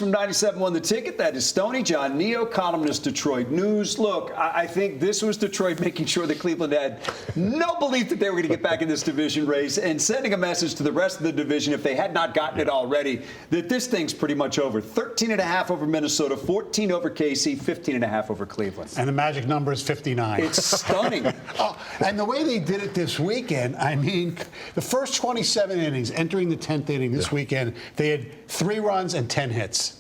from 97.1 The Ticket. That is Stoney, John Niyo, columnist, Detroit News. Look, I think this was Detroit making sure that Cleveland had no belief that they were going to get back in this division race and sending a message to the rest of the division, if they had not gotten it already, that this thing's pretty much over. 13.5 over Minnesota, 14 over KC, 15.5 over Cleveland. And the magic number is 59. It's stunning. And the way they did it this weekend, I mean, the first 27 innings, entering the 10th inning this weekend, they had 3 runs and 10 hits.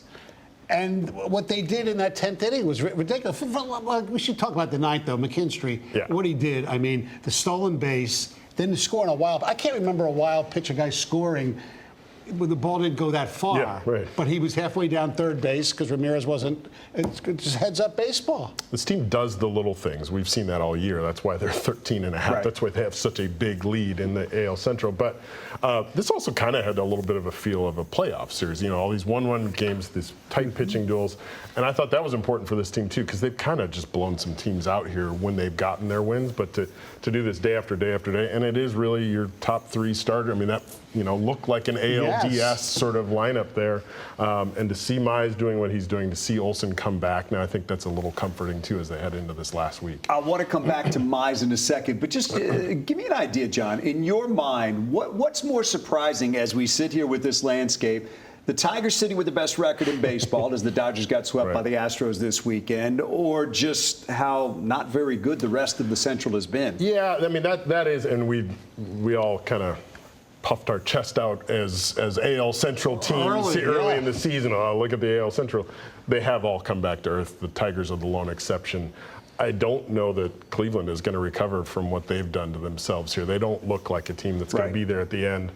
And what they did in that 10th inning was ridiculous. We should talk about the 9th, though. McKinstry, what he did. I mean, the stolen base, then scoring a wild. I can't remember a wild pitch, a guy scoring when the ball didn't go that far. Yeah, right. But he was halfway down third base because Ramirez wasn't. It's just heads-up baseball. This team does the little things. We've seen that all year. That's why they're 13.5. Right. That's why they have such a big lead in the AL Central. But this also kind of had a little bit of a feel of a playoff series. You know, all these 1-1 games, these tight pitching duels. And I thought that was important for this team, too, because they've kind of just blown some teams out here when they've gotten their wins. But to do this day after day after day, and it is really your top 3 starter. I mean, that, you know, looked like an ALDS sort of lineup there. And to see Mize doing what he's doing, to see Olsen come back, now I think that's a little comforting, too, as they head into this last week. I want to come back to Mize in a second, but just give me an idea, John. In your mind, what's more surprising as we sit here with this landscape? The Tigers sitting with the best record in baseball as the Dodgers got swept by the Astros this weekend, or just how not very good the rest of the Central has been? Yeah, I mean, that is, and we all kind of puffed our chest out as AL Central teams early in the season. Oh, look at the AL Central. They have all come back to earth. The Tigers are the lone exception. I don't know that Cleveland is going to recover from what they've done to themselves here. They don't look like a team that's going to be there at the end.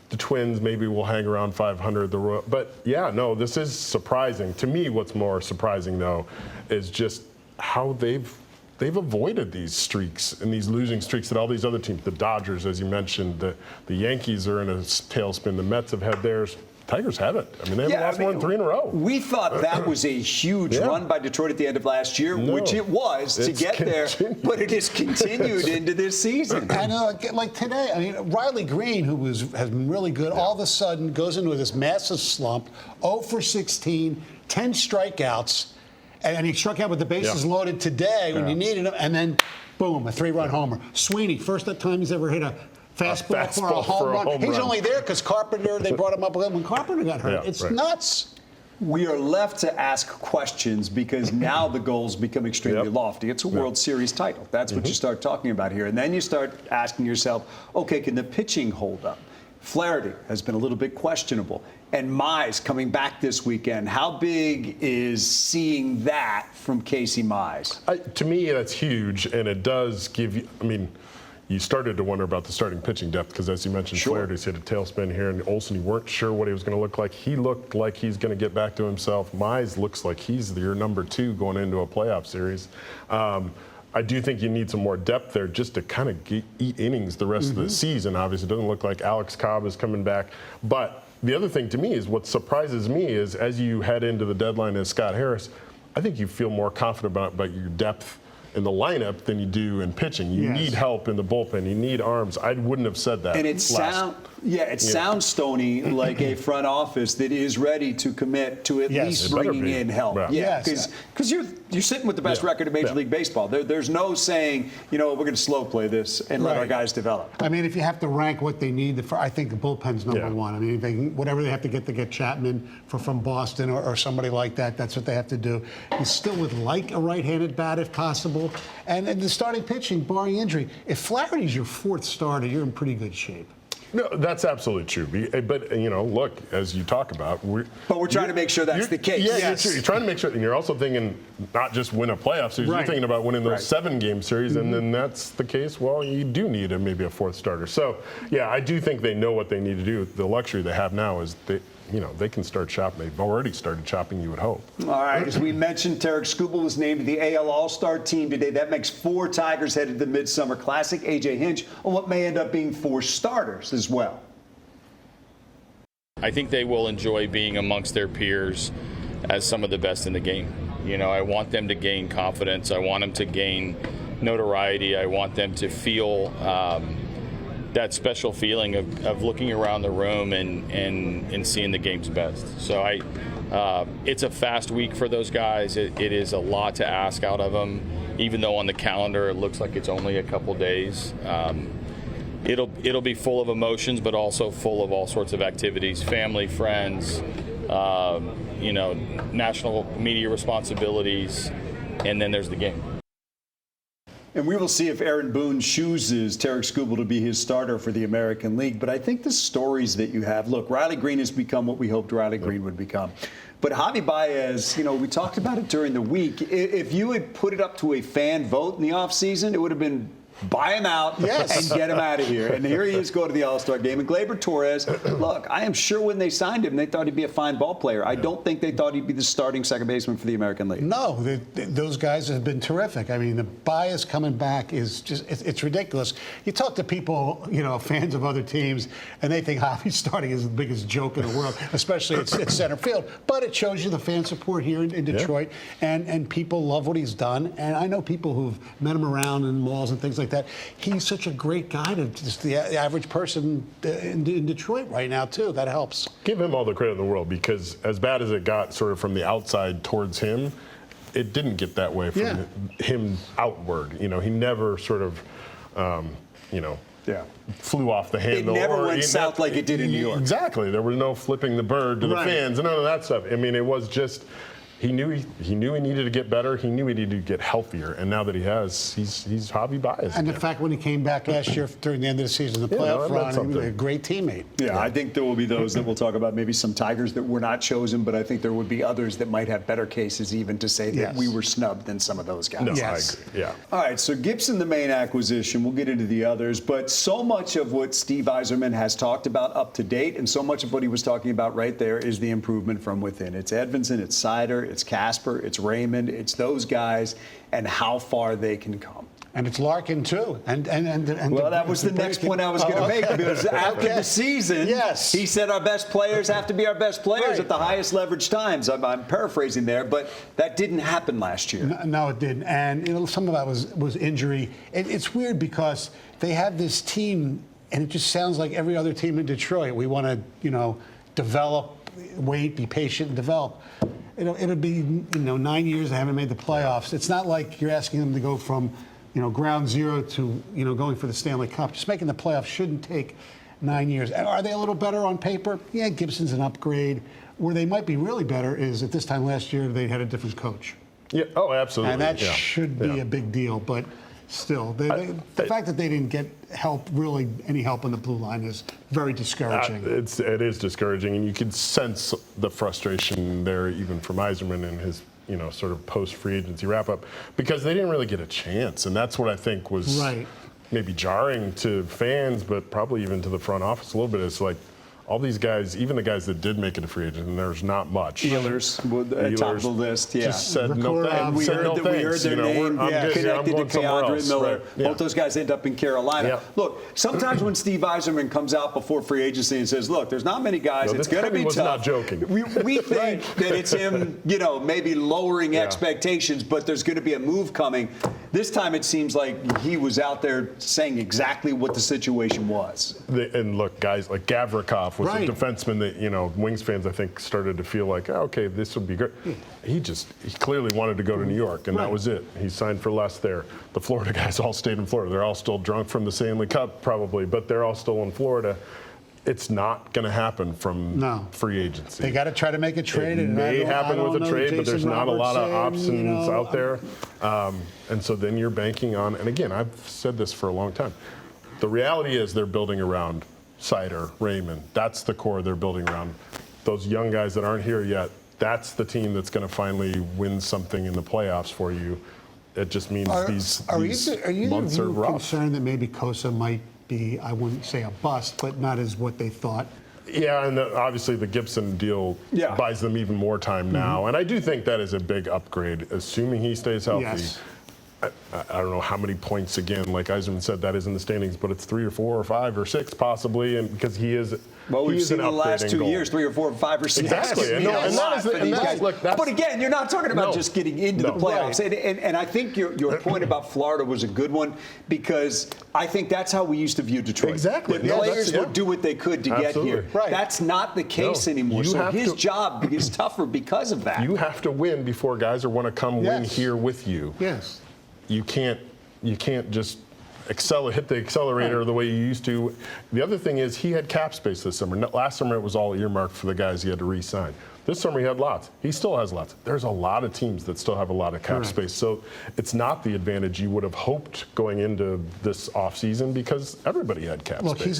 The Twins maybe will hang around 500. But, yeah, no, this is surprising. To me, what's more surprising, though, is just how they've avoided these streaks and these losing streaks that all these other teams, the Dodgers, as you mentioned, the Yankees are in a tailspin. The Mets have had theirs. Tigers haven't. I mean, they haven't lost more than 3 in a row. We thought that was a huge run by Detroit at the end of last year, which it was to get there, but it has continued into this season. I know, like today, I mean, Riley Green, who has been really good, all of a sudden goes into this massive slump, 0 for 16, 10 strikeouts, and he struck out with the bases loaded today when you needed him, and then, boom, a 3-run homer. Sweeney, first time he's ever hit a fastball for a home run. He's only there because Carpenter, they brought him up when Carpenter got hurt. It's nuts. We are left to ask questions because now the goals become extremely lofty. It's a World Series title. That's what you start talking about here. And then you start asking yourself, okay, can the pitching hold up? Flaherty has been a little bit questionable. And Mize coming back this weekend. How big is seeing that from Casey Mize? To me, that's huge, and it does give you, I mean, you started to wonder about the starting pitching depth because, as you mentioned, Flaherty's hit a tailspin here, and Olsen, you weren't sure what he was going to look like. He looked like he's going to get back to himself. Mize looks like he's your number 2 going into a playoff series. I do think you need some more depth there just to kind of eat innings the rest of the season. Obviously, it doesn't look like Alex Cobb is coming back. But the other thing to me is what surprises me is as you head into the deadline as Scott Harris, I think you feel more confident about your depth in the lineup than you do in pitching. You need help in the bullpen. You need arms. I wouldn't have said that. And it sounds, Stoney, like a front office that is ready to commit to at least bringing in help. Because you're sitting with the best record in Major League Baseball. There's no saying, you know, we're going to slow play this and let our guys develop. I mean, if you have to rank what they need, I think the bullpen's number 1. I mean, whatever they have to get Chapman from Boston or somebody like that, that's what they have to do. You still would like a right-handed bat if possible. And the starting pitching, barring injury, if Flaherty's your 4th starter, you're in pretty good shape. No, that's absolutely true. But, you know, look, as you talk about, we're trying to make sure that's the case. You're trying to make sure, and you're also thinking not just win a playoff series, you're thinking about winning those 7-game series, and then that's the case, well, you do need maybe a 4th starter. So, yeah, I do think they know what they need to do. The luxury they have now is they can start shopping. They've already started shopping, you would hope. All right, as we mentioned, Tarek Skubal was named to the AL All-Star team today. That makes 4 Tigers headed to the Midsummer Classic. A.J. Hinch on what may end up being 4 starters as well. I think they will enjoy being amongst their peers as some of the best in the game. You know, I want them to gain confidence. I want them to gain notoriety. I want them to feel that special feeling of looking around the room and seeing the game's best. So It's a fast week for those guys. It is a lot to ask out of them, even though on the calendar it looks like it's only a couple days. It'll be full of emotions, but also full of all sorts of activities, family, friends, national media responsibilities, and then there's the game. And we will see if Aaron Boone chooses Tarek Skubal to be his starter for the American League. But I think the stories that you have, look, Riley Green has become what we hoped Riley Green would become. But Javi Baez, we talked about it during the week. If you had put it up to a fan vote in the offseason, it would have been buy him out and get him out of here. And here he is going to the All-Star game. And Gleyber Torres, look, I am sure when they signed him, they thought he'd be a fine ball player. I don't think they thought he'd be the starting second baseman for the American League. No, those guys have been terrific. I mean, the bias coming back is just, it's ridiculous. You talk to people, fans of other teams, and they think Javi's starting is the biggest joke in the world, especially at center field. But it shows you the fan support here in Detroit, and people love what he's done. And I know people who've met him around in malls and things like that. He's such a great guy to just the average person in Detroit right now, too. That helps. Give him all the credit in the world, because as bad as it got sort of from the outside towards him, it didn't get that way from him outward. He never sort of, flew off the handle. It never went south like it did in New York. Exactly. There was no flipping the bird to the fans and none of that stuff. I mean, it was just... He knew he needed to get better. He knew he needed to get healthier. And now that he has, he's Javi Baez. And the fact when he came back last year during the end of the season, the playoff run, he was a great teammate. Yeah, I think there will be those that we'll talk about, maybe some Tigers that were not chosen, but I think there would be others that might have better cases even to say that we were snubbed than some of those guys. No, I agree. Yeah. All right, so Gibson, the main acquisition. We'll get into the others, but so much of what Steve Yzerman has talked about up to date, and so much of what he was talking about right there is the improvement from within. It's Edvinson, it's Sider, it's Casper, it's Raymond, it's those guys, and how far they can come. And it's Larkin, too. And well, that was the next point I was going to make. Because after the season, he said our best players have to be our best players at the highest leverage times. I'm paraphrasing there, but that didn't happen last year. No, it didn't. And some of that was injury. It's weird because they have this team, and it just sounds like every other team in Detroit. We want to, develop, wait, be patient, and develop. It'll be 9 years they haven't made the playoffs. It's not like you're asking them to go from ground zero to going for the Stanley Cup. Just making the playoffs shouldn't take 9 years. Are they a little better on paper? Yeah, Gibson's an upgrade. Where they might be really better is at this time last year they had a different coach. Yeah. Oh, absolutely. And that should be a big deal. But still, the fact that they didn't get any help on the blue line is very discouraging. It is discouraging, and you can sense the frustration there, even from Yzerman and his, sort of post-free agency wrap-up, because they didn't really get a chance, and that's what I think was maybe jarring to fans, but probably even to the front office a little bit. It's like, all these guys, even the guys that did make it a free agent, and there's not much. Ehlers, top of the list, just said no thanks. We heard their name connected to Keandre Miller. Both those guys end up in Carolina. Yeah. Look, sometimes when Steve Yzerman comes out before free agency and says, look, there's not many guys, it's going to be tough. Not joking. We think that it's him, maybe lowering expectations, but there's going to be a move coming. This time it seems like he was out there saying exactly what the situation was. And look, guys like Gavrikov was a defenseman that, Wings fans, I think, started to feel like, okay, this would be great. He clearly wanted to go to New York, and that was it. He signed for less there. The Florida guys all stayed in Florida. They're all still drunk from the Stanley Cup, probably, but they're all still in Florida. It's not going to happen from free agency. They got to try to make a trade. It may happen with a trade, but there's not a lot of options out there. And so then you're banking on, and again, I've said this for a long time, the reality is they're building around Sider, Raymond. That's the core they're building around. Those young guys that aren't here yet, that's the team that's going to finally win something in the playoffs for you. It just means these months are rough. Are you concerned that maybe Kosa might be, I wouldn't say a bust, but not as what they thought? Yeah, and obviously the Gibson deal buys them even more time now. And I do think that is a big upgrade, assuming he stays healthy. Yes. I don't know how many points, again, like Eiserman said, that is in the standings, but it's 3 or 4 or 5 or 6 possibly, and because he is. Well, we've seen in the last 2 years, 3 or 4 or 5 or 6. Exactly. And that is, but again, you're not talking about just getting into the playoffs. Right. And I think your point about Florida was a good one, because I think that's how we used to view Detroit. Exactly. The players would do what they could to get here. Right. That's not the case anymore. So his job is tougher because of that. You have to win before guys want to come win here with you. Yes. You can't just hit the accelerator the way you used to. The other thing is he had cap space this summer. Last summer it was all earmarked for the guys he had to re-sign. This summer he had lots. He still has lots. There's a lot of teams that still have a lot of cap space. So it's not the advantage you would have hoped going into this offseason, because everybody had cap space. Look, he's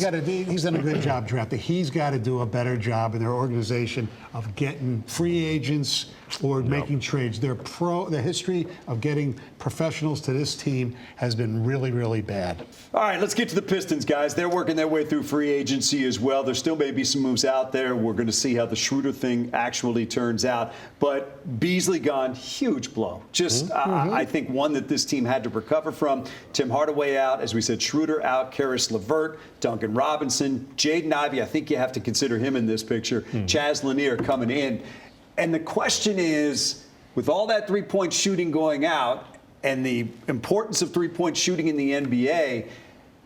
done a good job drafting. He's got to do a better job in their organization of getting free agents or making trades. The history of getting professionals to this team has been really, really bad. All right, let's get to the Pistons, guys. They're working their way through free agency as well. There still may be some moves out there. We're going to see how the Schroeder thing actually turns out. But Beasley gone, huge blow. Just, I think, one that this team had to recover from. Tim Hardaway out, as we said, Schroeder out, Karis LeVert, Duncan Robinson, Jaden Ivey. I think you have to consider him in this picture. Chaz Lanier coming in. And the question is, with all that three-point shooting going out and the importance of three-point shooting in the NBA,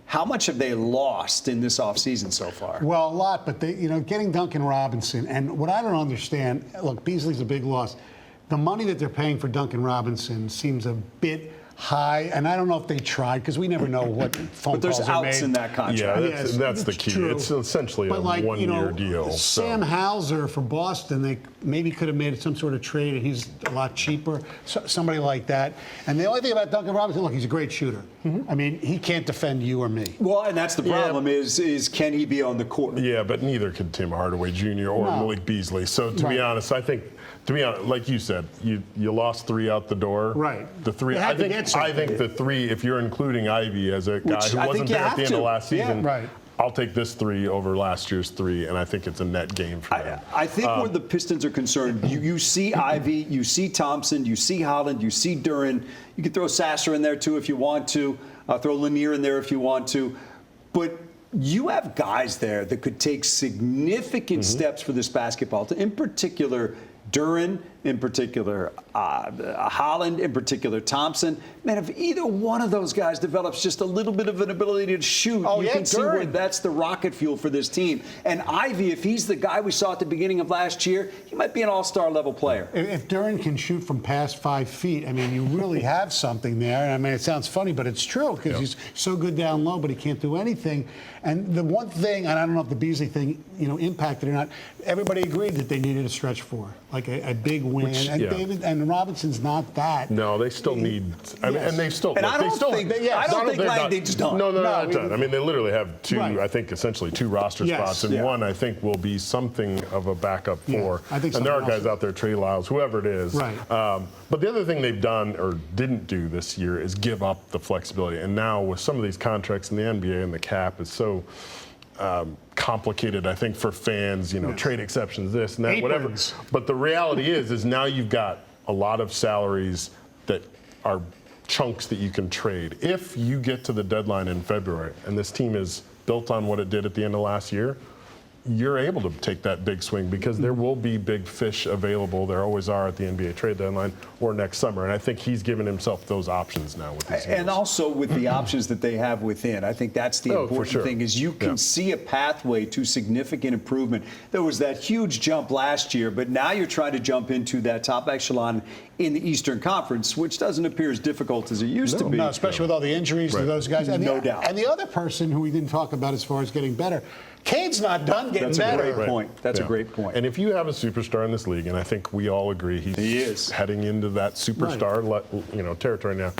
how much have they lost in this offseason so far? Well, a lot, but getting Duncan Robinson, and what I don't understand, look, Beasley's a big loss. The money that they're paying for Duncan Robinson seems a bit high, and I don't know if they tried, because we never know what phone calls are made. But there's outs in that contract. Yeah, that's the key. True. It's essentially a one-year deal. Sam Hauser for Boston, they maybe could have made some sort of trade, and he's a lot cheaper, somebody like that. And the only thing about Duncan Robinson, look, he's a great shooter. I mean, he can't defend you or me. Well, and that's the problem is can he be on the court? Yeah, but neither could Tim Hardaway Jr. or Malik Beasley. So to be honest, I think, like you said, you lost 3 out the door. Right. The 3. I think the 3, if you're including Ivy as a guy who wasn't there at the end of last season, I'll take this 3 over last year's 3, and I think it's a net gain for them. I think where the Pistons are concerned, you see Ivy, you see Thompson, you see Holland, you see Duran. You can throw Sasser in there too if you want to. Throw Lanier in there if you want to. But you have guys there that could take significant steps for this basketball team, in particular Duran, in particular Holland, in particular Thompson. Man, if either one of those guys develops just a little bit of an ability to shoot, you can see where that's the rocket fuel for this team. And Ivy, if he's the guy we saw at the beginning of last year, he might be an all-star level player. If Duran can shoot from past 5 feet, I mean, you really have something there. I mean, it sounds funny, but it's true, because he's so good down low, but he can't do anything. And the one thing, and I don't know if the Beasley thing, impacted or not, everybody agreed that they needed a stretch 4, like a big win. And Robinson's not that. No, they still need. I mean, and they still. And I don't think Langdon's done. No, they're not done. I mean, they literally have 2. I think essentially 2 roster spots, and one I think will be something of a backup for. I think. And there are guys out there, Trey Lyles, whoever it is. Right. But the other thing they've done or didn't do this year is give up the flexibility. And now with some of these contracts in the NBA and the cap is so complicated, I think, for fans, trade exceptions, this and that, whatever. But the reality is now you've got a lot of salaries that are chunks that you can trade. If you get to the deadline in February and this team is built on what it did at the end of last year, you're able to take that big swing, because there will be big fish available. There always are at the NBA trade deadline or next summer. And I think he's given himself those options now with these And also with the options that they have within. I think that's the important thing, is you can see a pathway to significant improvement. There was that huge jump last year, but now you're trying to jump into that top echelon in the Eastern Conference, which doesn't appear as difficult as it used to be. No, especially with all the injuries to those guys. And no doubt. And the other person who we didn't talk about as far as getting better, Cade's not done getting better. That's a great point. That's a great point. And if you have a superstar in this league, and I think we all agree he is heading into that superstar territory now,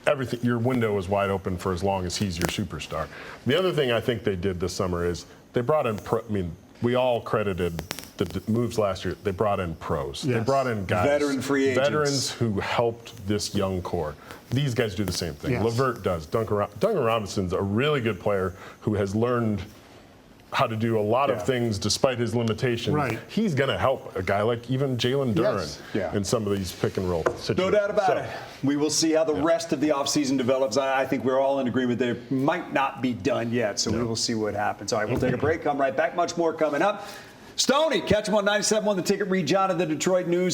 everything, your window is wide open for as long as he's your superstar. The other thing I think they did this summer is they brought in, we all credited the moves last year. They brought in pros. Yes. They brought in guys, veteran free agents, veterans who helped this young core. These guys do the same thing. Yes. LeVert does. Duncan Robinson's a really good player who has learned how to do a lot of things despite his limitations. Right. He's going to help a guy like even Jalen Duren Yes. in some of these pick and roll situations. No doubt about it. We will see how the rest of the offseason develops. I think we're all in agreement they might not be done yet, so we will see what happens. All right, we'll take a break, come right back. Much more coming up. Stoney, catch him on 97.1 The Ticket. Read John of the Detroit News.